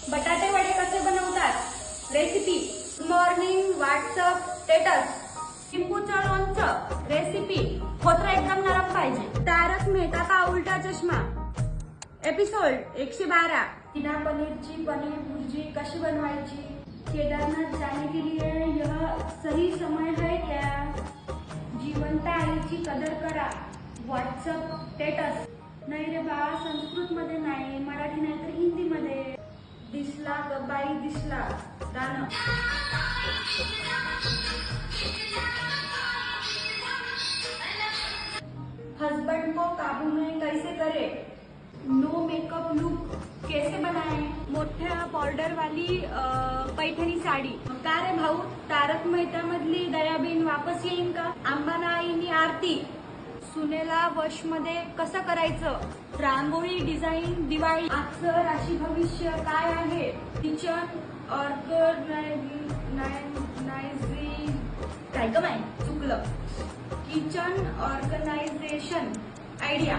बटाटे वडे कसे बनवतात रेसिपी। Morning WhatsApp status. लिंबूचं लोणचं रेसिपी। खोत्र एकदम नरम पाहिजे। तारक मेहता का उल्टा चष्मा एपिसोड 112। बिना पनीर की पनीर भुर्जी कशी बनवायची। केदारनाथ जाने के लिए यह सही समय है क्या। जिवंत आईची कदर करा। WhatsApp status. नाही रे बा, संस्कृत मध्ये नाही, मराठी नाही तर हिंदी मध्ये। दिसला ग बाई दिसला गाणं। हस्बैंड को काबू में कैसे करे। नो मेकअप लुक कैसे बनाए। मोठ्या बॉर्डर वाली पैठणी साडी। का रे भाऊ, तारक मेहता मधली दयाबीन वापस येईन का। अंबानाईनी आरती। सुनेला वश मध्ये कसं करायचं। रांगोळी डिझाईन दिवाळी। आजचं राशी भविष्य काय आहे। किचन काय ग बाई चुकलं। Kitchen organisation idea.